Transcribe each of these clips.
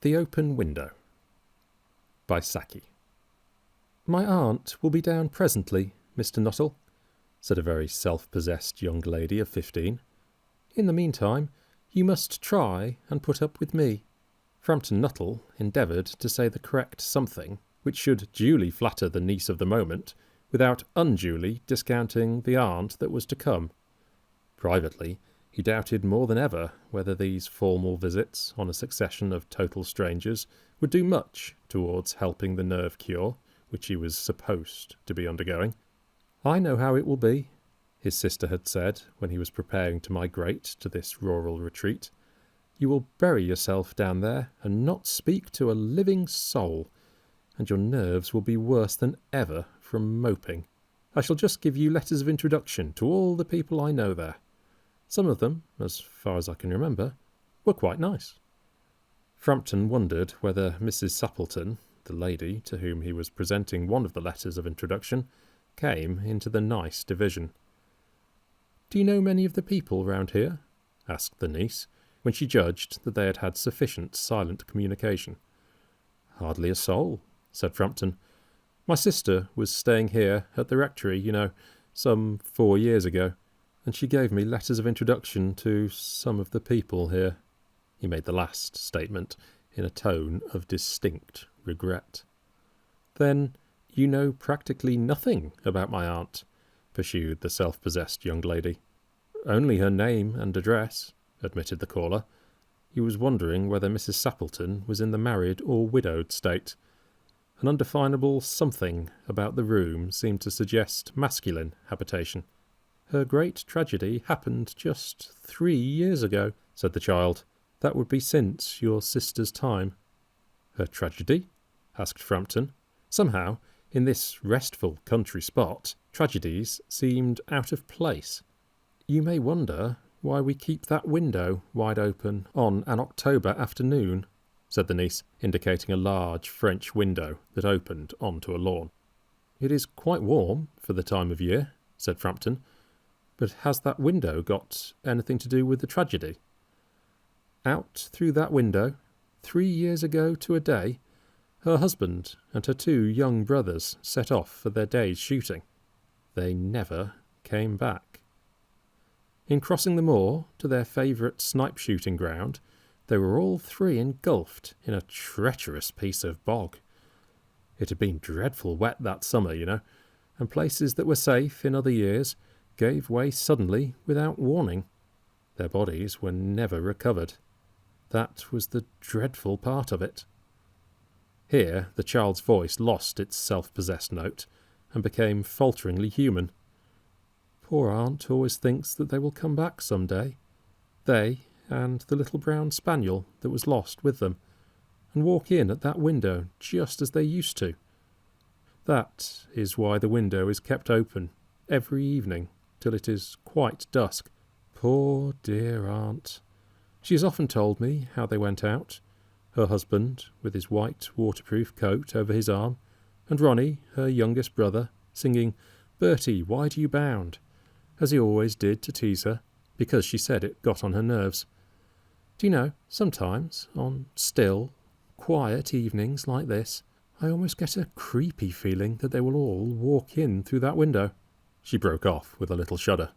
The Open Window by Saki. "My aunt will be down presently, Mr. Nuttall," said a very self-possessed young lady of 15. "In the meantime, you must try and put up with me." Frampton Nuttall endeavoured to say the correct something which should duly flatter the niece of the moment, without unduly discounting the aunt that was to come. Privately, he doubted more than ever whether these formal visits on a succession of total strangers would do much towards helping the nerve cure which he was supposed to be undergoing. "I know how it will be," his sister had said when he was preparing to migrate to this rural retreat. "You will bury yourself down there and not speak to a living soul, and your nerves will be worse than ever from moping. I shall just give you letters of introduction to all the people I know there. Some of them, as far as I can remember, were quite nice." Frampton wondered whether Mrs. Sappleton, the lady to whom he was presenting one of the letters of introduction, came into the nice division. "Do you know many of the people round here?" asked the niece, when she judged that they had had sufficient silent communication. "Hardly a soul," said Frampton. "My sister was staying here at the rectory, some 4 years ago, and she gave me letters of introduction to some of the people here." He made the last statement in a tone of distinct regret. "Then you know practically nothing about my aunt," pursued the self-possessed young lady. "Only her name and address," admitted the caller. He was wondering whether Mrs. Sappleton was in the married or widowed state. An undefinable something about the room seemed to suggest masculine habitation. "Her great tragedy happened just 3 years ago," said the child. "That would be since your sister's time." "Her tragedy?" asked Frampton. Somehow, in this restful country spot, tragedies seemed out of place. "You may wonder why we keep that window wide open on an October afternoon," said the niece, indicating a large French window that opened onto a lawn. "It is quite warm for the time of year," said Frampton. "But has that window got anything to do with the tragedy?" Out through that window, 3 years ago to a day, her husband and her 2 young brothers set off for their day's shooting. They never came back. In crossing the moor to their favourite snipe shooting ground, they were all 3 engulfed in a treacherous piece of bog. It had been dreadful wet that summer, and places that were safe in other years gave way suddenly without warning. Their bodies were never recovered. That was the dreadful part of it. Here the child's voice lost its self-possessed note and became falteringly human. "Poor aunt always thinks that they will come back some day. They and the little brown spaniel that was lost with them, and walk in at that window just as they used to. That is why the window is kept open every evening till it is quite dusk. Poor dear aunt. She has often told me how they went out, her husband with his white waterproof coat over his arm, and Ronnie, her youngest brother, singing 'Bertie, why do you bound?' as he always did to tease her, because she said it got on her nerves. Do you know, sometimes, on still, quiet evenings like this, I almost get a creepy feeling that they will all walk in through that window." She broke off with a little shudder.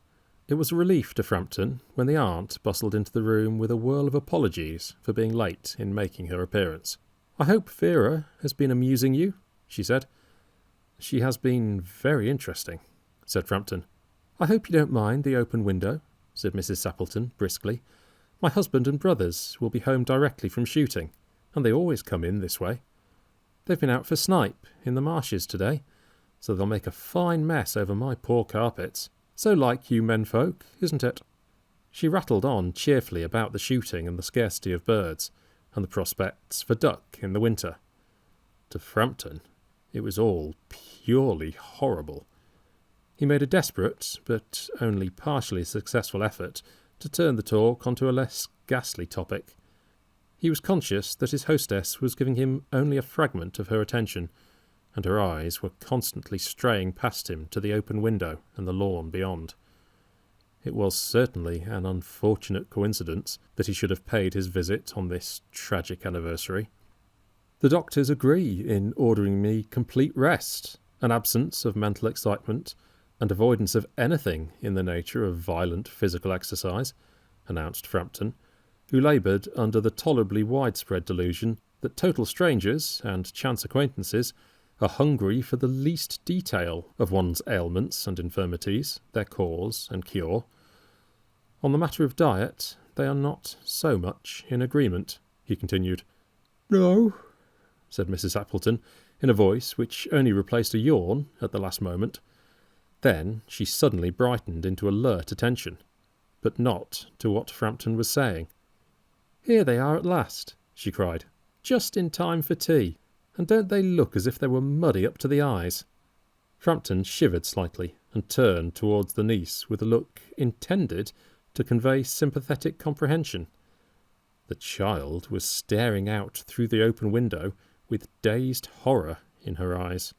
It was a relief to Frampton when the aunt bustled into the room with a whirl of apologies for being late in making her appearance. "I hope Vera has been amusing you," she said. "She has been very interesting," said Frampton. "I hope you don't mind the open window," said Mrs. Sappleton briskly. "My husband and brothers will be home directly from shooting, and they always come in this way. They've been out for snipe in the marshes today, so they'll make a fine mess over my poor carpets. So like you menfolk, isn't it?" She rattled on cheerfully about the shooting and the scarcity of birds, and the prospects for duck in the winter. To Frampton, it was all purely horrible. He made a desperate, but only partially successful effort to turn the talk onto a less ghastly topic. He was conscious that his hostess was giving him only a fragment of her attention, and her eyes were constantly straying past him to the open window and the lawn beyond. It was certainly an unfortunate coincidence that he should have paid his visit on this tragic anniversary. The doctors agree in ordering me complete rest, an absence of mental excitement, and avoidance of anything in the nature of violent physical exercise, announced Frampton, who laboured under the tolerably widespread delusion that total strangers and chance acquaintances are hungry for the least detail of one's ailments and infirmities, their cause and cure. On the matter of diet, they are not so much in agreement, he continued. No, said Mrs. Appleton, in a voice which only replaced a yawn at the last moment. Then she suddenly brightened into alert attention, but not to what Frampton was saying. Here they are at last, she cried, just in time for tea, and don't they look as if they were muddy up to the eyes? Frampton shivered slightly and turned towards the niece with a look intended to convey sympathetic comprehension. The child was staring out through the open window with dazed horror in her eyes.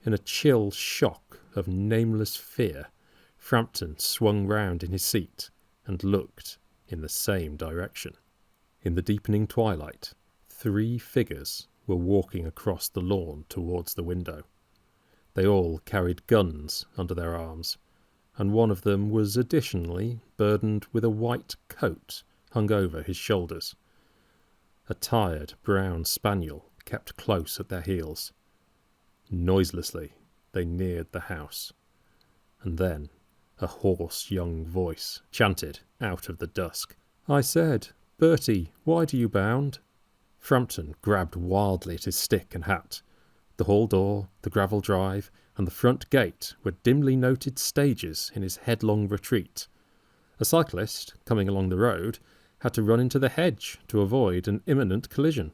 In a chill shock of nameless fear, Frampton swung round in his seat and looked in the same direction. In the deepening twilight, 3 figures were walking across the lawn towards the window. They all carried guns under their arms, and one of them was additionally burdened with a white coat hung over his shoulders. A tired brown spaniel kept close at their heels. Noiselessly they neared the house, and then a hoarse young voice chanted out of the dusk, "I said, Bertie, why do you bound?" Frampton grabbed wildly at his stick and hat. The hall door, the gravel drive, and the front gate were dimly noted stages in his headlong retreat. A cyclist, coming along the road, had to run into the hedge to avoid an imminent collision.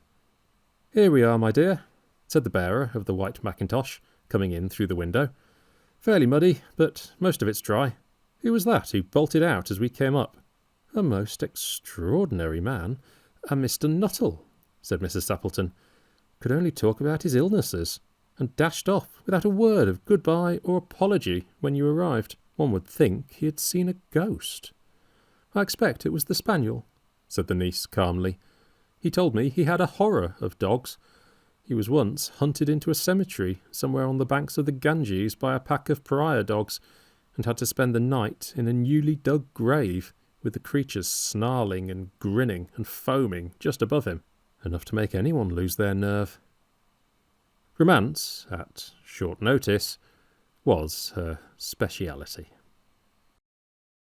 "Here we are, my dear," said the bearer of the white mackintosh, coming in through the window. "Fairly muddy, but most of it's dry. Who was that who bolted out as we came up?" "A most extraordinary man, a Mr. Nuttall," said Mrs. Sappleton. "Could only talk about his illnesses, and dashed off without a word of goodbye or apology when you arrived. One would think he had seen a ghost." "I expect it was the spaniel," said the niece calmly. "He told me he had a horror of dogs. He was once hunted into a cemetery somewhere on the banks of the Ganges by a pack of pariah dogs, and had to spend the night in a newly dug grave, with the creatures snarling and grinning and foaming just above him. Enough to make anyone lose their nerve." Romance, at short notice, was her speciality.